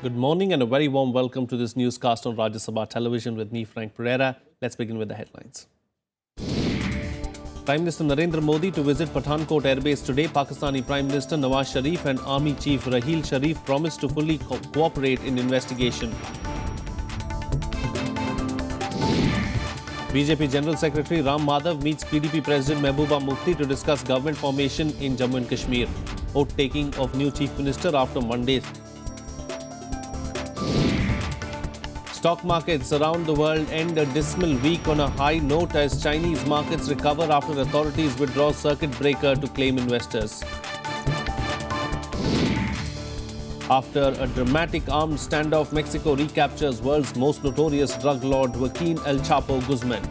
Good morning and a very warm welcome to this newscast on Rajya Sabha Television with me, Frank Pereira. Let's begin with the headlines. Prime Minister Narendra Modi to visit Pathankot Airbase today. Pakistani Prime Minister Nawaz Sharif and Army Chief Raheel Sharif promised to fully cooperate in investigation. BJP General Secretary Ram Madhav meets PDP President Mehbooba Mufti to discuss government formation in Jammu and Kashmir. Oath-taking of new Chief Minister after Monday. Stock markets around the world end a dismal week on a high note as Chinese markets recover after authorities withdraw circuit breaker to claim investors. After a dramatic armed standoff, Mexico recaptures world's most notorious drug lord Joaquin El Chapo Guzman.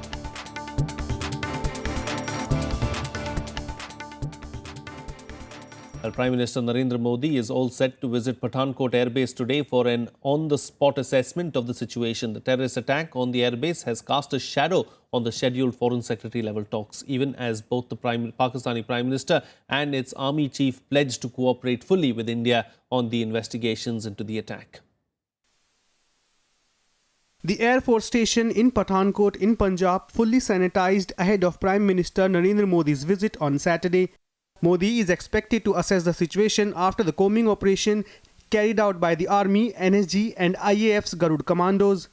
Prime Minister Narendra Modi is all set to visit Pathankot Airbase today for an on-the-spot assessment of the situation. The terrorist attack on the airbase has cast a shadow on the scheduled Foreign Secretary-level talks, even as both the Pakistani Prime Minister and its army chief pledged to cooperate fully with India on the investigations into the attack. The Air Force Station in Pathankot in Punjab fully sanitized ahead of Prime Minister Narendra Modi's visit on Saturday. Modi is expected to assess the situation after the combing operation carried out by the Army, NSG and IAF's Garud commandos.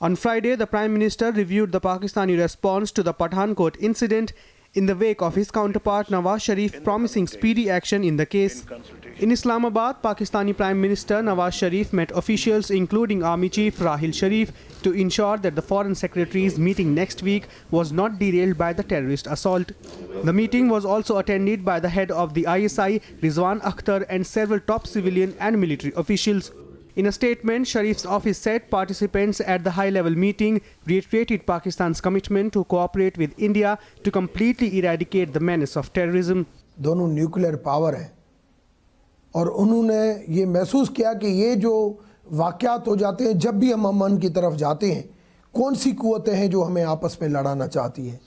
On Friday, the Prime Minister reviewed the Pakistani response to the Pathankot incident in the wake of his counterpart Nawaz Sharif promising speedy action in the case. In Islamabad, Pakistani Prime Minister Nawaz Sharif met officials including Army Chief Raheel Sharif to ensure that the Foreign Secretary's meeting next week was not derailed by the terrorist assault. The meeting was also attended by the head of the ISI, Rizwan Akhtar, and several top civilian and military officials. In a statement, Sharif's office said participants at the high-level meeting reiterated Pakistan's commitment to cooperate with India to completely eradicate the menace of terrorism. दोनों nuclear power हैं और उन्होंने ये महसूस किया कि ये जो वाक़यात हो जाते हैं जब भी हम अमन की तरफ जाते हैं कौन सी कुव्वतें हैं जो हमें आपस में लड़ाना चाहती हैं.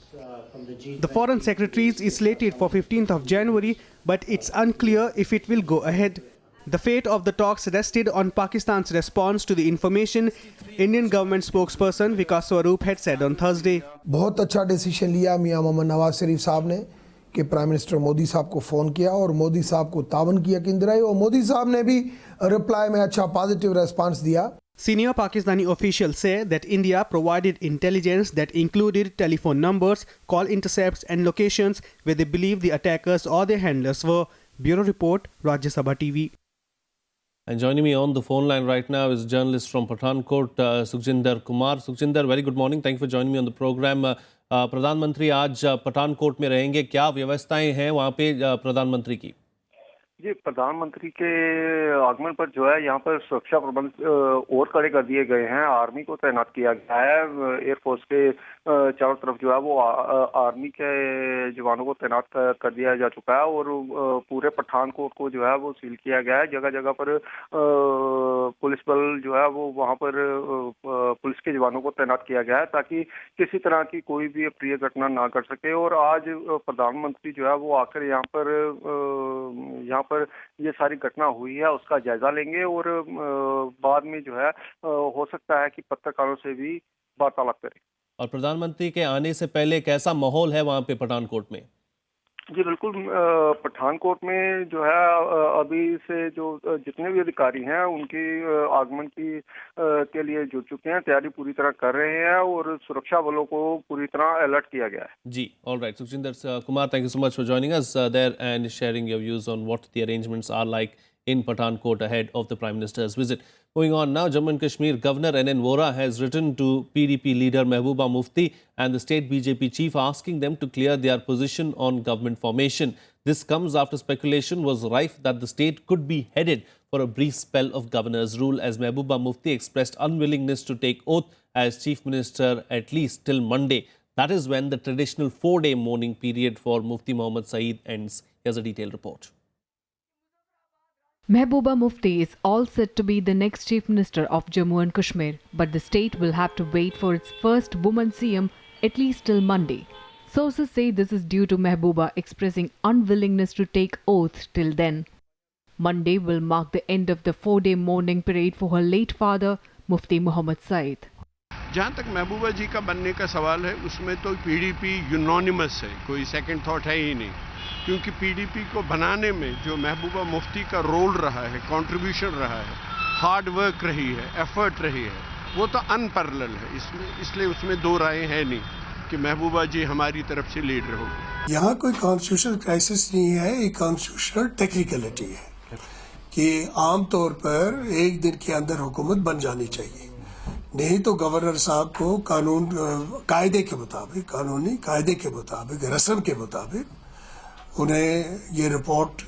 The Foreign Secretary is slated for 15th of January, but it's unclear if it will go ahead. The fate of the talks rested on Pakistan's response to the information, Indian government spokesperson Vikas Swarup had said on Thursday. बहुत अच्छा decision लिया मियां मोहम्मद नवाज शरीफ साहब ने कि prime minister Modi साहब को phone किया और मोदी साहब को तावन की यकीन दिलाई और मोदी साहब ने भी रिप्लाई में अच्छा पॉजिटिव रेस्पॉन्स दिया. Senior Pakistani officials say that India provided intelligence that included telephone numbers, call intercepts and locations where they believe the attackers or their handlers were. Bureau Report, Rajya Sabha TV. And joining me on the phone line right now is journalist from Pathankot, Sukhjinder Kumar. Sukhjinder, very good morning. Thank you for joining me on the program. प्रधानमंत्री आज पठानकोट में रहेंगे. क्या व्यवस्थाएं हैं वहाँ पे प्रधानमंत्री की? जी, प्रधानमंत्री के आगमन पर जो है यहाँ पर सुरक्षा प्रबंध और कड़े कर दिए गए हैं. आर्मी को तैनात किया गया है. एयरफोर्स के चारों तरफ जो है वो आर्मी के जवानों को तैनात कर दिया जा चुका है और पूरे पठानकोट को जो है वो सील किया गया है. जगह जगह पर पुलिस बल जो है वो वहाँ पर पुलिस के जवानों को तैनात किया गया है ताकि किसी तरह की कोई भी अप्रिय घटना ना कर सके. और आज प्रधानमंत्री जो है वो आकर यहाँ पर ये सारी घटना हुई है उसका जायजा लेंगे और बाद में जो है हो सकता है कि पत्रकारों से भी वार्तालाप करें. और प्रधानमंत्री के आने से पहले कैसा माहौल है वहाँ पे पठानकोट में? जी बिल्कुल, पठानकोट में जो है अभी से जो जितने भी अधिकारी हैं उनके आगमन के लिए जुट चुके हैं. तैयारी पूरी तरह कर रहे हैं और सुरक्षा बलों को पूरी तरह अलर्ट किया गया है. जी, all right. Sukhjinder Kumar, thank you so much for joining us there and sharing your views on what the arrangements are like in Pathankot ahead of the Prime Minister's visit. Moving on now, Jammu and Kashmir Governor N.N. Vohra has written to PDP leader Mehbooba Mufti and the state BJP chief asking them to clear their position on government formation. This comes after speculation was rife that the state could be headed for a brief spell of governor's rule as Mehbooba Mufti expressed unwillingness to take oath as chief minister at least till Monday. That is when the traditional 4-day mourning period for Mufti Muhammad Saeed ends. Here's a detailed report. Mehbooba Mufti is all set to be the next Chief Minister of Jammu and Kashmir, but the state will have to wait for its first woman CM at least till Monday. Sources say this is due to Mehbooba expressing unwillingness to take oath till then. Monday will mark the end of the 4-day mourning parade for her late father, Mufti Muhammad Said. जहाँ तक महबूबा जी का बनने का सवाल है, उसमें तो PDP unanimous है, कोई सेकंड थॉट है ही नहीं, क्योंकि पीडीपी को बनाने में जो महबूबा मुफ्ती का रोल रहा है, कंट्रीब्यूशन रहा है, हार्ड वर्क रही है, एफर्ट रही है, वो तो अनपैरेलल है। इसलिए उसमें दो राय है नहीं कि महबूबा जी हमारी तरफ से लीडर होगी। यहाँ कोई कॉन्स्टिट्यूशनल क्राइसिस नहीं है, एक कॉन्स्टिट्यूशनल टेक्निकलिटी है कि आमतौर पर एक दिन के अंदर हुकूमत बन जानी चाहिए, नहीं तो गवर्नर साहब को कायदे के मुताबिक, कानूनी कायदे के मुताबिक, रस्म के मुताबिक उन्हें ये रिपोर्ट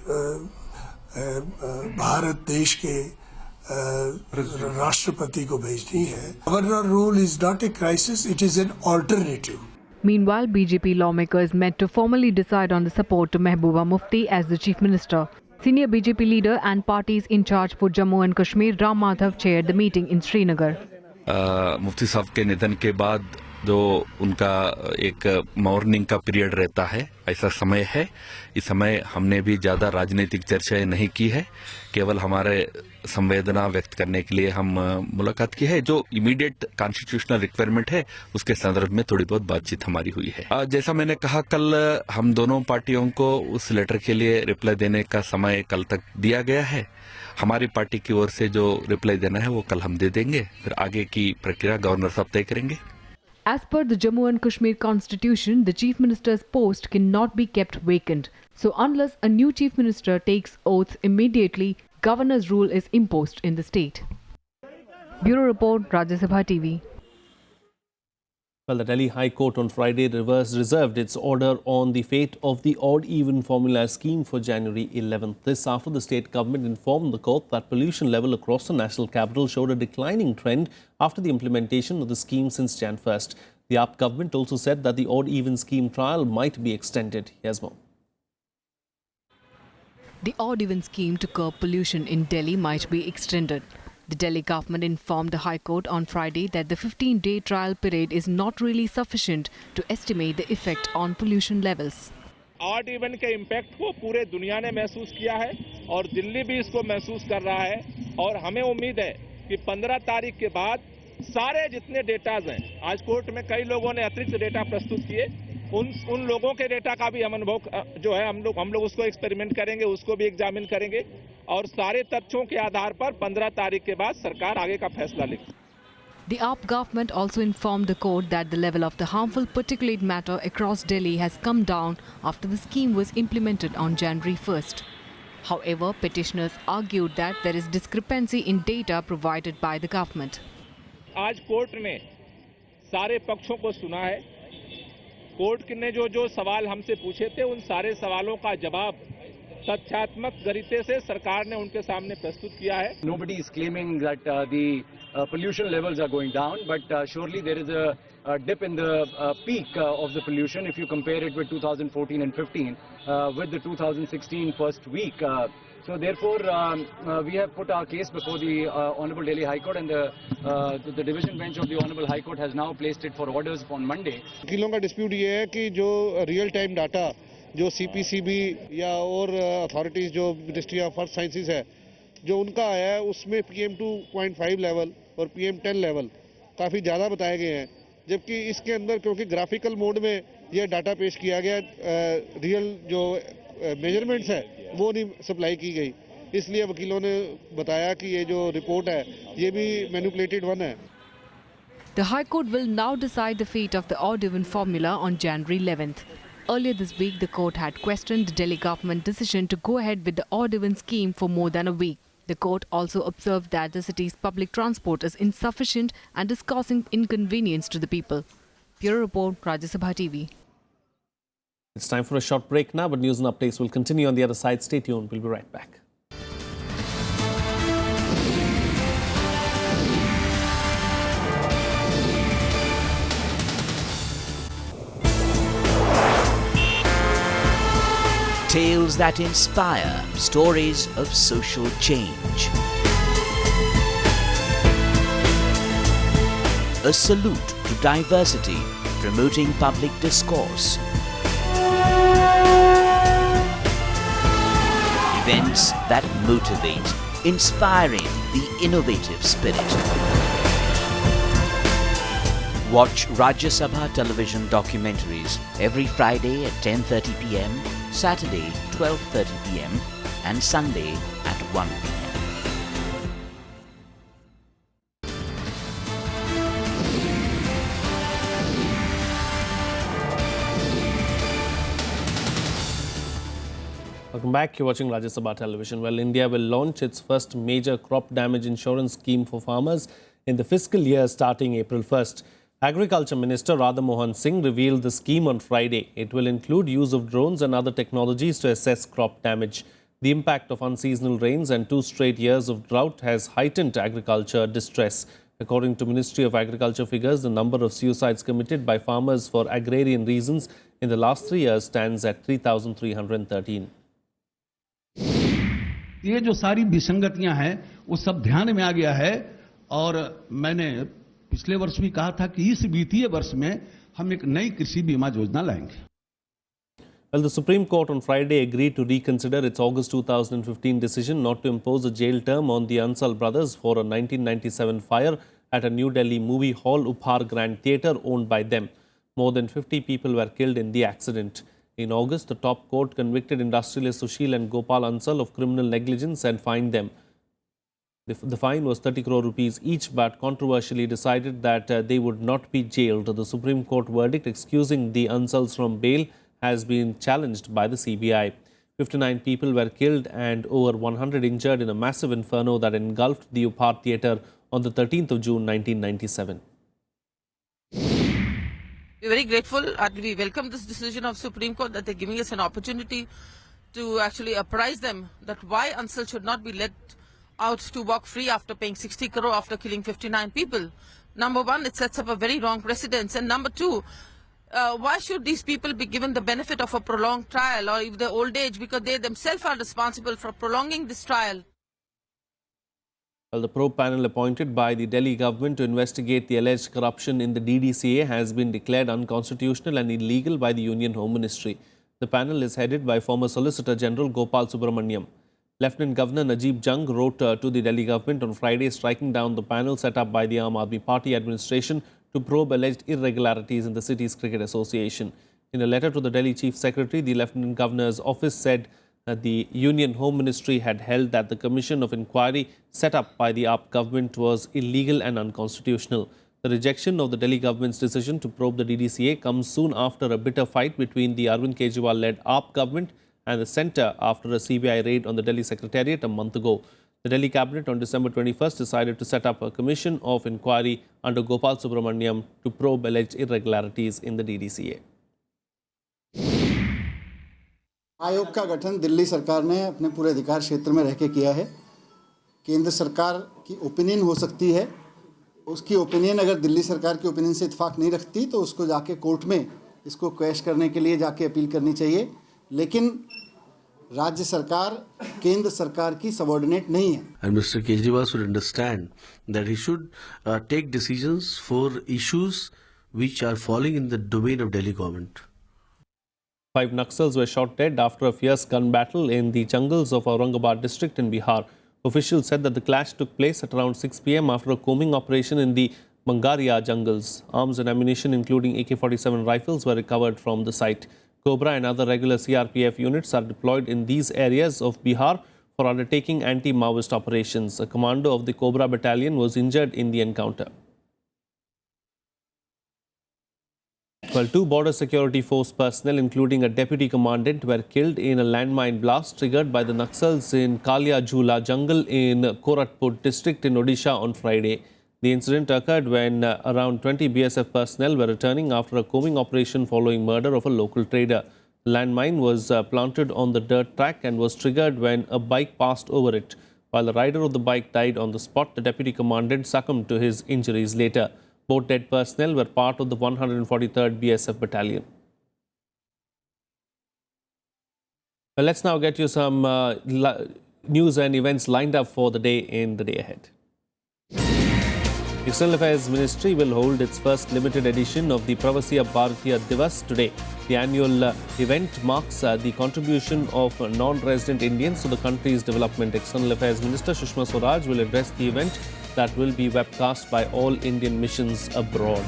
भारत देश के राष्ट्रपति को भेजनी है। Governor rule is not a crisis, it is an alternative. Meanwhile, BJP lawmakers met to formally decide on the support to Mehbooba Mufti as the Chief Minister. Senior BJP leader and parties in charge for Jammu and Kashmir, Ram Madhav, chaired the meeting in Srinagar. मुफ्ती साहब के निधन के बाद जो उनका एक morning का period रहता है, ऐसा समय है। इस समय हमने भी ज्यादा राजनीतिक चर्चाएं नहीं की है, केवल हमारे संवेदना व्यक्त करने के लिए हम मुलाकात की है। जो इमीडिएट कॉन्स्टिट्यूशनल रिक्वायरमेंट है उसके संदर्भ में थोड़ी बहुत बातचीत हमारी हुई है। जैसा मैंने कहा, कल हम दोनों पार्टियों को उस लेटर के लिए रिप्लाई देने का समय कल तक दिया गया है। हमारी पार्टी की ओर से जो रिप्लाई देना है वो कल हम दे देंगे, फिर आगे की प्रक्रिया गवर्नर साहब तय करेंगे। As per the Jammu and Kashmir Constitution, the Chief Minister's post cannot be kept vacant. So unless a new Chief Minister takes oaths immediately, Governor's rule is imposed in the state. Bureau Report, Rajya Sabha TV. Well, the Delhi High Court on Friday reserved its order on the fate of the odd-even formula scheme for January 11th. This after the state government informed the court that pollution level across the national capital showed a declining trend after the implementation of the scheme since Jan 1st. The AAP government also said that the odd-even scheme trial might be extended. Here's more. The odd-even scheme to curb pollution in Delhi might be extended. The Delhi government informed the High Court on Friday that the 15-day trial period is not really sufficient to estimate the effect on pollution levels. Odd even के impact को पूरे दुनिया ने महसूस किया है और दिल्ली भी इसको महसूस कर रहा है और हमें उम्मीद है कि 15 तारीख के बाद सारे जितने डेटाज हैं, आज कोर्ट में कई लोगों ने अतिरिक्त डेटा प्रस्तुत किए, उन लोगों के डेटा का भी हम अनुभव जो है हम लोग उसको एक्सपेरिमेंट करेंगे, उसको भी एग्जामिन करेंगे और सारे तथ्यों के आधार पर 15 तारीख के बाद सरकार आगे का फैसला लेगी। The AAP government also informed the court that the level of the harmful particulate matter across Delhi has come down after the scheme was implemented on January 1st. However, petitioners argued that there is discrepancy in data provided by the government. आज court ने सारे पक्षों को सुना है। Court ने जो सवाल हमसे पूछे थे, उन सारे सवालों का जवाब तथ्यात्मक तरीके से सरकार ने उनके सामने प्रस्तुत किया है। Nobody is claiming that the pollution levels are going down, but surely there is a dip in the peak of the pollution if you compare it with 2014 and 15 with the 2016 first week. So therefore, we have put our case before the Honorable Delhi High Court, and the division bench of the Honorable High Court has now placed it for orders on Monday. वकीलों का dispute ये है कि जो real time data जो CPCB या और authorities जो मिनिस्ट्री ऑफ अर्थ साइंसेज है, जो उनका आया है, उसमें PM2.5 लेवल और PM10 लेवल काफ़ी ज़्यादा बताए गए हैं, जबकि इसके अंदर क्योंकि ग्राफिकल मोड में यह डाटा पेश किया गया, रियल जो मेजरमेंट्स है वो नहीं सप्लाई की गई, इसलिए वकीलों ने बताया कि ये जो रिपोर्ट है ये भी मैनिपुलेटेड वन है। The High Court will now decide the fate of the odd-even formula on January 11th. Earlier this week, the court had questioned the Delhi government decision to go ahead with the odd-even scheme for more than a week. The court also observed that the city's public transport is insufficient and is causing inconvenience to the people. Bureau Report, Rajya Sabha TV. It's time for a short break now, but news and updates will continue on the other side. Stay tuned. We'll be right back. Tales that inspire, stories of social change. A salute to diversity, promoting public discourse. Events events that motivate, inspiring the innovative spirit. Watch Rajya Sabha television documentaries every Friday at 10:30 p.m., Saturday 12:30 p.m. and Sunday at 1 p.m. Welcome back. You're watching Rajya Sabha Television. Well, India will launch its first major crop damage insurance scheme for farmers in the fiscal year starting April 1st. Agriculture Minister Radha Mohan Singh revealed the scheme on Friday. It will include use of drones and other technologies to assess crop damage. The impact of unseasonal rains and 2 straight years of drought has heightened agriculture distress. According to Ministry of Agriculture figures, the number of suicides committed by farmers for agrarian reasons in the last 3 years stands at 3,313. ये जो सारी विसंगतियां हैं वो सब ध्यान में आ गया है और मैंने पिछले वर्ष भी कहा था कि इस वित्तीय वर्ष में हम एक नई कृषि बीमा योजना लाएंगे. Well, the Supreme Court on Friday agreed to reconsider its August 2015 decision not to impose a jail term on the Ansal brothers for a 1997 fire at a New Delhi movie hall Upar Grand Theatre owned by them. More than 50 people were killed in the accident. In August, the top court convicted industrialist Sushil and Gopal Ansal of criminal negligence and fined them. The fine was 30 crore rupees each, but controversially decided that they would not be jailed. The Supreme Court verdict excusing the Ansals from bail has been challenged by the CBI. 59 people were killed and over 100 injured in a massive inferno that engulfed the Upar Theatre on the 13th of June 1997. We're very grateful and we welcome this decision of Supreme Court that they're giving us an opportunity to actually apprise them that why Ansal should not be let out to walk free after paying 60 crore after killing 59 people. Number one, it sets up a very wrong precedence. And number two, why should these people be given the benefit of a prolonged trial or if they're old age, because they themselves are responsible for prolonging this trial. Well, the probe panel appointed by the Delhi government to investigate the alleged corruption in the DDCA has been declared unconstitutional and illegal by the Union Home Ministry. The panel is headed by former Solicitor General Gopal Subramaniam. Lieutenant Governor Najib Jung wrote to the Delhi government on Friday striking down the panel set up by the Aam Aadmi Party administration to probe alleged irregularities in the city's cricket association. In a letter to the Delhi Chief Secretary, the Lieutenant Governor's office said the Union Home Ministry had held that the commission of inquiry set up by the AAP government was illegal and unconstitutional. The rejection of the Delhi government's decision to probe the DDCA comes soon after a bitter fight between the Arvind Kejriwal-led AAP government and the centre after a CBI raid on the Delhi Secretariat a month ago. The Delhi cabinet on December 21st decided to set up a commission of inquiry under Gopal Subramaniam to probe alleged irregularities in the DDCA. आयोग का गठन दिल्ली सरकार ने अपने पूरे अधिकार क्षेत्र में रह के किया है. केंद्र सरकार की ओपिनियन हो सकती है, उसकी ओपिनियन अगर दिल्ली सरकार की ओपिनियन से इत्तेफाक नहीं रखती तो उसको जाके कोर्ट में इसको क्वैश करने के लिए जाके अपील करनी चाहिए. लेकिन राज्य सरकार केंद्र सरकार की सबऑर्डिनेट नहीं है. And Mr. Kejriwal should understand that he should take decisions for issues which are falling in the domain of Delhi government. 5 Naxals were shot dead after a fierce gun battle in the jungles of Aurangabad district in Bihar. Officials said that the clash took place at around 6 p.m. after a combing operation in the Bangaria jungles. Arms and ammunition including AK-47 rifles were recovered from the site. Cobra and other regular CRPF units are deployed in these areas of Bihar for undertaking anti-Maoist operations. A commando of the Cobra battalion was injured in the encounter. Well, 2 border security force personnel, including a deputy commandant, were killed in a landmine blast triggered by the Naxals in Kalia Jhula jungle in Koratpur district in Odisha on Friday. The incident occurred when around 20 BSF personnel were returning after a combing operation following murder of a local trader. The landmine was planted on the dirt track and was triggered when a bike passed over it. While the rider of the bike died on the spot, the deputy commandant succumbed to his injuries later. Both dead personnel were part of the 143rd BSF battalion. Well, let's now get you some news and events lined up for the day in the day ahead. External Affairs Ministry will hold its first limited edition of the Pravasiya Bharatiya Divas today. The annual event marks the contribution of non-resident Indians to the country's development. External Affairs Minister Sushma Swaraj will address the event that will be webcast by all Indian missions abroad.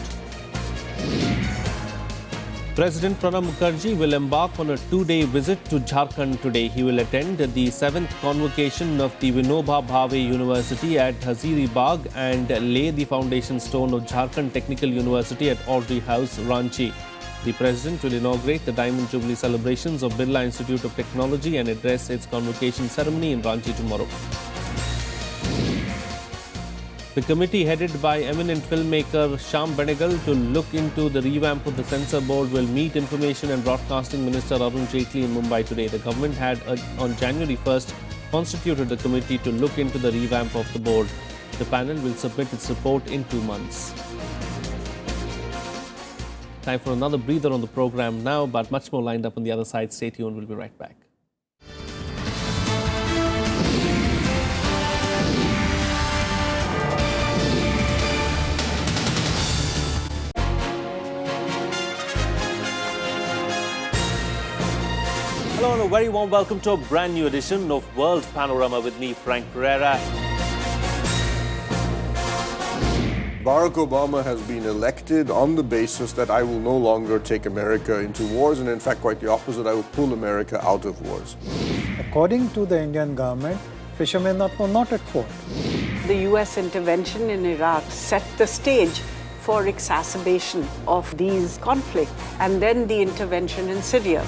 President Pranab Mukherjee will embark on a two-day visit to Jharkhand today. He will attend the 7th convocation of the Vinoba Bhave University at Haziri Bagh and lay the foundation stone of Jharkhand Technical University at Audrey House, Ranchi. The President will inaugurate the Diamond Jubilee celebrations of Birla Institute of Technology and address its convocation ceremony in Ranchi tomorrow. The committee headed by eminent filmmaker Shyam Benegal to look into the revamp of the censor board will meet Information and Broadcasting Minister Arun Jaitley in Mumbai today. The government had on January 1st constituted the committee to look into the revamp of the board. The panel will submit its report in 2 months. Time for another breather on the program now, but much more lined up on the other side. Stay tuned, we'll be right back. Hello and a very warm welcome to a brand new edition of World Panorama with me, Frank Pereira. Barack Obama has been elected on the basis that I will no longer take America into wars, and in fact quite the opposite, I will pull America out of wars. According to the Indian government, fishermen are not at fault. The US intervention in Iraq set the stage for exacerbation of these conflicts, and then the intervention in Syria.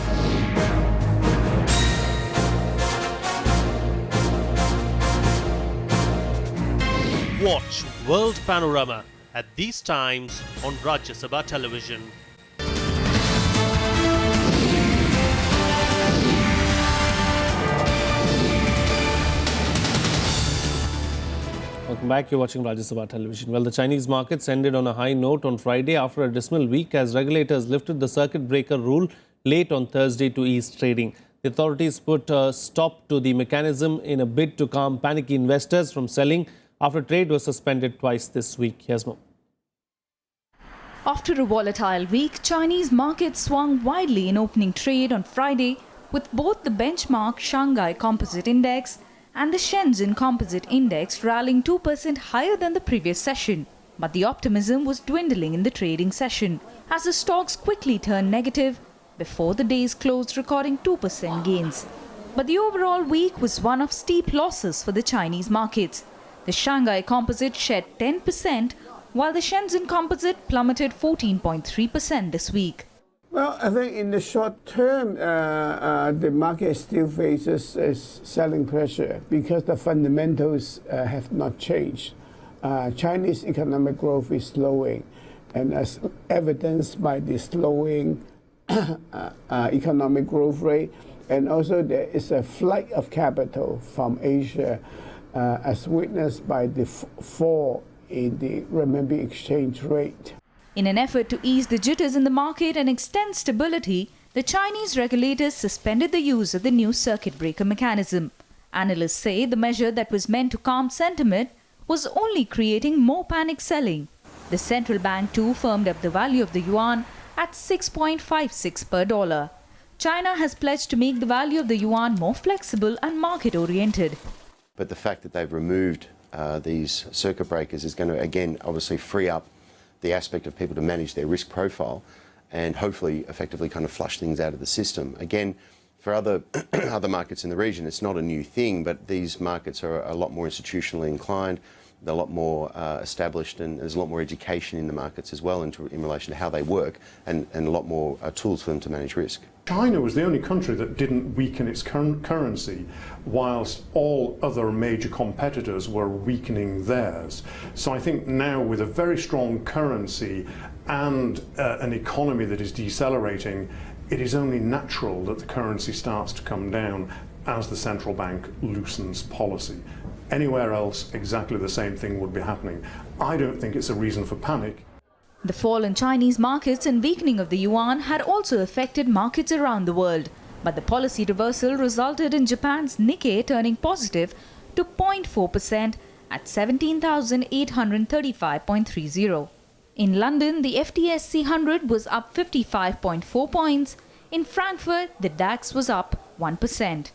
Watch World Panorama at these times on Rajya Sabha television. Welcome back. You're watching Rajya Sabha television. Well, the Chinese markets ended on a high note on Friday after a dismal week as regulators lifted the circuit breaker rule late on Thursday to ease trading. The authorities put a stop to the mechanism in a bid to calm panicky investors from selling after trade was suspended twice this week. Here's more. After a volatile week, Chinese markets swung widely in opening trade on Friday, with both the benchmark Shanghai Composite Index and the Shenzhen Composite Index rallying 2% higher than the previous session. But the optimism was dwindling in the trading session as the stocks quickly turned negative before the day's close recording 2% gains. But the overall week was one of steep losses for the Chinese markets. The Shanghai Composite shed 10%, while the Shenzhen Composite plummeted 14.3% this week. Well, I think in the short term, the market still faces selling pressure because the fundamentals have not changed. Chinese economic growth is slowing, and as evidenced by the slowing economic growth rate, and also there is a flight of capital from Asia, as witnessed by the fall in the renminbi exchange rate. In an effort to ease the jitters in the market and extend stability, the Chinese regulators suspended the use of the new circuit breaker mechanism. Analysts say the measure that was meant to calm sentiment was only creating more panic selling. The central bank too firmed up the value of the yuan at 6.56 per dollar. China has pledged to make the value of the yuan more flexible and market-oriented. But the fact that they've removed these circuit breakers is going to, again, obviously free up the aspect of people to manage their risk profile and hopefully effectively kind of flush things out of the system. Again, for other markets in the region, it's not a new thing, but these markets are a lot more institutionally inclined. They're a lot more established, and there's a lot more education in the markets as well in relation to how they work, and a lot more tools for them to manage risk. China was the only country that didn't weaken its currency, whilst all other major competitors were weakening theirs. So I think now, with a very strong currency and an economy that is decelerating, it is only natural that the currency starts to come down as the central bank loosens policy. Anywhere else, exactly the same thing would be happening. I don't think it's a reason for panic. The fall in Chinese markets and weakening of the yuan had also affected markets around the world. But the policy reversal resulted in Japan's Nikkei turning positive to 0.4% at 17,835.30. In London, the FTSE 100 was up 55.4 points. In Frankfurt, the DAX was up 1%.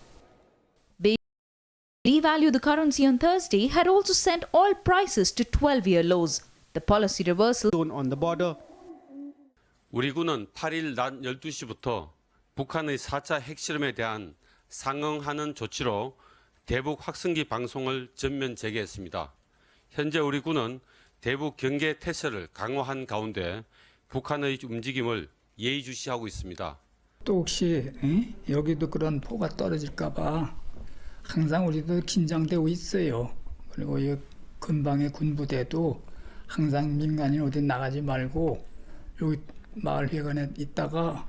Devalue the currency on Thursday had also sent oil prices to 12-year lows. The policy reversal on the border. 우리 군은 8일 낮 12시부터 북한의 4차 핵실험에 대한 상응하는 조치로 대북 확성기 방송을 전면 재개했습니다. 현재 우리 군은 대북 경계 태세를 강화한 가운데 북한의 움직임을 예의주시하고 있습니다. 또 혹시 여기도 그런 포가 떨어질까 봐 항상 우리도 긴장되고 있어요. 그리고 이 근방의 군부대도 항상 민간인 어디 나가지 말고 여기 마을회관에 있다가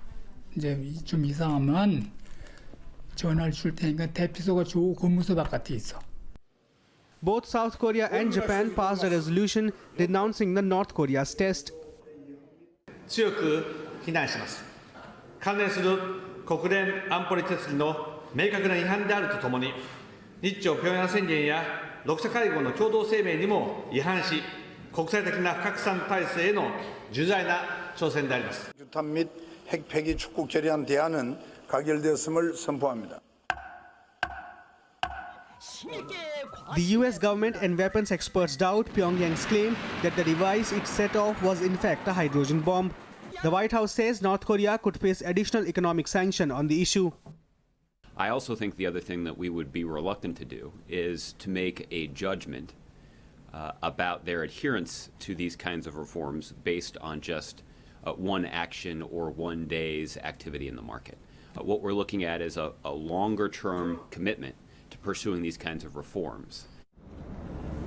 이제 좀 이상하면 전화를 줄 테니까 대피소가 저 고무소 바깥에 있어. Both South Korea and Japan passed a resolution denouncing the North Korea's test. 強く非難します。関連する国連安保理決議の明確な違反であるとともに、日朝平壌宣言や6者会合の共同声明にも違反し、国際的な不拡散体制への重大な挑戦であります。 규탄 및 핵폐기 축구 결의안 대안은 가결되었음을 선포합니다. The US government and weapons experts doubt Pyongyang's claim that the device it set off was in fact a hydrogen bomb. The White House says North Korea could face additional economic sanction on the issue. I also think the other thing that we would be reluctant to do is to make a judgment about their adherence to these kinds of reforms based on just one action or one day's activity in the market. What we're looking at is a longer-term commitment to pursuing these kinds of reforms.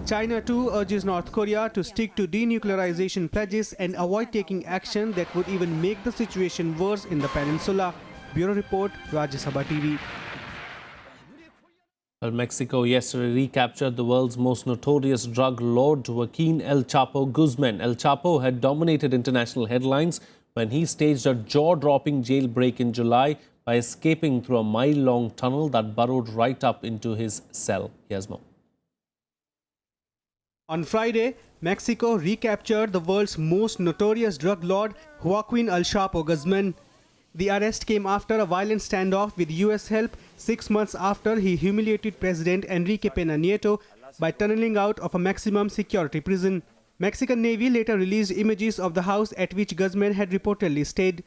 China too urges North Korea to stick to denuclearization pledges and avoid taking action that would even make the situation worse in the peninsula. Bureau Report, Rajya Sabha TV. Well, Mexico yesterday recaptured the world's most notorious drug lord, Joaquin El Chapo Guzman. El Chapo had dominated international headlines when he staged a jaw-dropping jailbreak in July by escaping through a mile-long tunnel that burrowed right up into his cell. Here's more. On Friday, Mexico recaptured the world's most notorious drug lord, Joaquin El Chapo Guzman. The arrest came after a violent standoff with US help 6 months after he humiliated President Enrique Peña Nieto by tunneling out of a maximum security prison. Mexican Navy later released images of the house at which Guzman had reportedly stayed.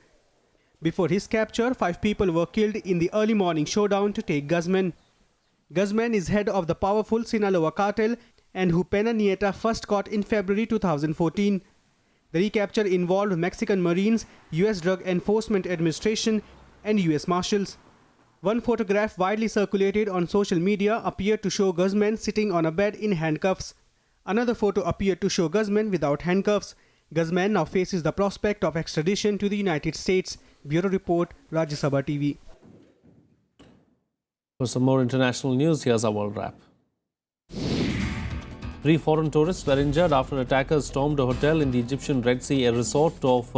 Before his capture, 5 people were killed in the early morning showdown to take Guzman. Guzman is head of the powerful Sinaloa cartel and who Peña Nieto first caught in February 2014. The recapture involved Mexican Marines, US Drug Enforcement Administration and US Marshals. One photograph widely circulated on social media appeared to show Guzman sitting on a bed in handcuffs. Another photo appeared to show Guzman without handcuffs. Guzman now faces the prospect of extradition to the United States. Bureau Report, Rajya Sabha TV. For some more international news, here's our world wrap. 3 foreign tourists were injured after attackers stormed a hotel in the Egyptian Red Sea, a resort of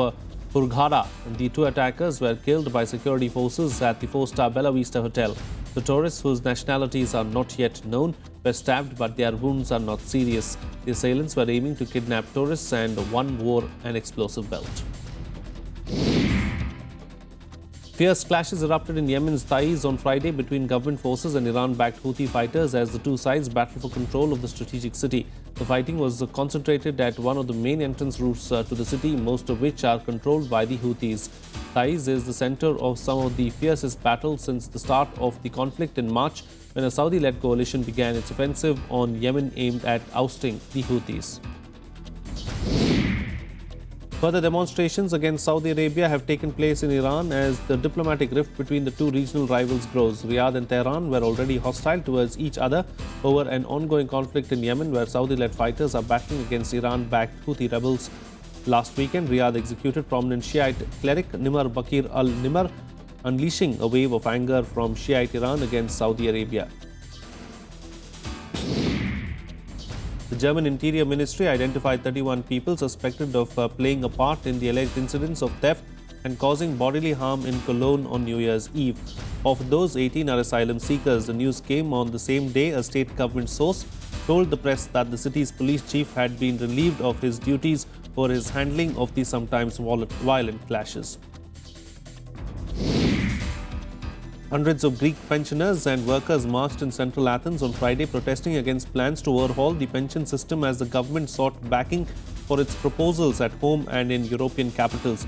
Hurghada. The 2 attackers were killed by security forces at the 4-star Bella Vista Hotel. The tourists, whose nationalities are not yet known, were stabbed, but their wounds are not serious. The assailants were aiming to kidnap tourists and one wore an explosive belt. Fierce clashes erupted in Yemen's Taiz on Friday between government forces and Iran-backed Houthi fighters as the two sides battled for control of the strategic city. The fighting was concentrated at one of the main entrance routes to the city, most of which are controlled by the Houthis. Taiz is the center of some of the fiercest battles since the start of the conflict in March, when a Saudi-led coalition began its offensive on Yemen aimed at ousting the Houthis. Further demonstrations against Saudi Arabia have taken place in Iran as the diplomatic rift between the two regional rivals grows. Riyadh and Tehran were already hostile towards each other over an ongoing conflict in Yemen, where Saudi-led fighters are battling against Iran-backed Houthi rebels. Last weekend, Riyadh executed prominent Shiite cleric Nimr Bakir al-Nimr, unleashing a wave of anger from Shiite Iran against Saudi Arabia. The German Interior Ministry identified 31 people suspected of playing a part in the alleged incidents of theft and causing bodily harm in Cologne on New Year's Eve. Of those, 18 are asylum seekers. The news came on the same day, a state government source told the press that the city's police chief had been relieved of his duties for his handling of the sometimes violent clashes. Hundreds of Greek pensioners and workers marched in central Athens on Friday protesting against plans to overhaul the pension system as the government sought backing for its proposals at home and in European capitals.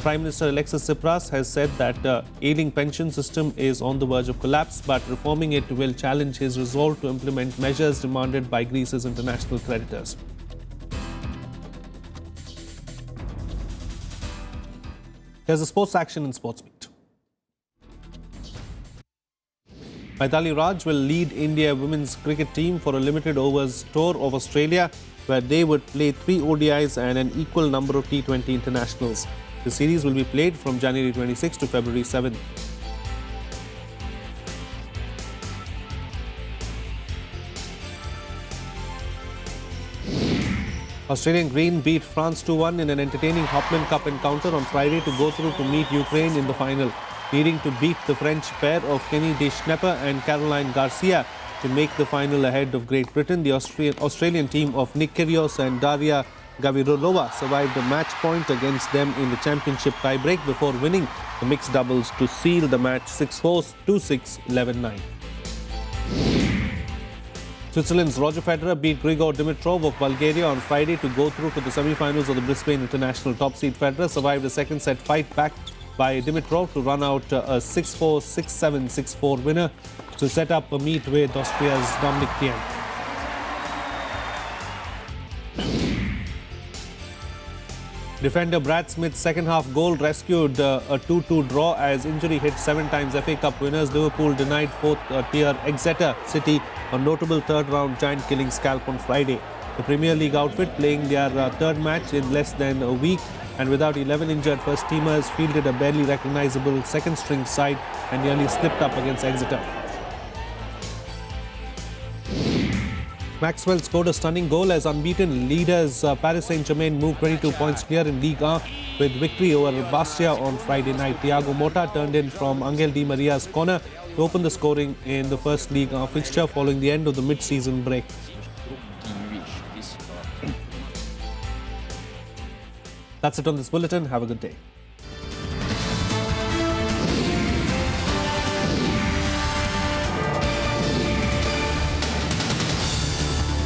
Prime Minister Alexis Tsipras has said that the ailing pension system is on the verge of collapse, but reforming it will challenge his resolve to implement measures demanded by Greece's international creditors. Here's the sports action in Sports Beat. Maithali Raj will lead India women's cricket team for a limited overs tour of Australia, where they would play 3 ODIs and an equal number of T20 internationals. The series will be played from January 26 to February 7. Australian Green beat France 2-1 in an entertaining Hopman Cup encounter on Friday to go through to meet Ukraine in the final, needing to beat the French pair of Kenny de Schnepper and Caroline Garcia to make the final ahead of Great Britain. The Australian team of Nick Kyrgios and Daria Gavirolova survived a match point against them in the championship tiebreak before winning the mixed doubles to seal the match 6-4, 2-6, 11-9. Switzerland's Roger Federer beat Grigor Dimitrov of Bulgaria on Friday to go through to the semi-finals of the Brisbane International. Top seed Federer survived a second set fight back by Dimitrov to run out a 6-4, 6-7, 6-4 winner to set up a meet with Austria's Dominic Thiem. Defender Brad Smith's second-half goal rescued a 2-2 draw as injury hit 7 times FA Cup winners. Liverpool denied 4th-tier Exeter City a notable third-round giant-killing scalp on Friday. The Premier League outfit, playing their third match in less than a week and without 11 injured first-teamers, fielded a barely recognisable second-string side and nearly slipped up against Exeter. Maxwell scored a stunning goal as unbeaten leaders Paris Saint-Germain moved 22 points clear in Ligue 1 with victory over Bastia on Friday night. Thiago Motta turned in from Angel Di Maria's corner to open the scoring in the first Ligue 1 fixture following the end of the mid-season break. That's it on this bulletin. Have a good day.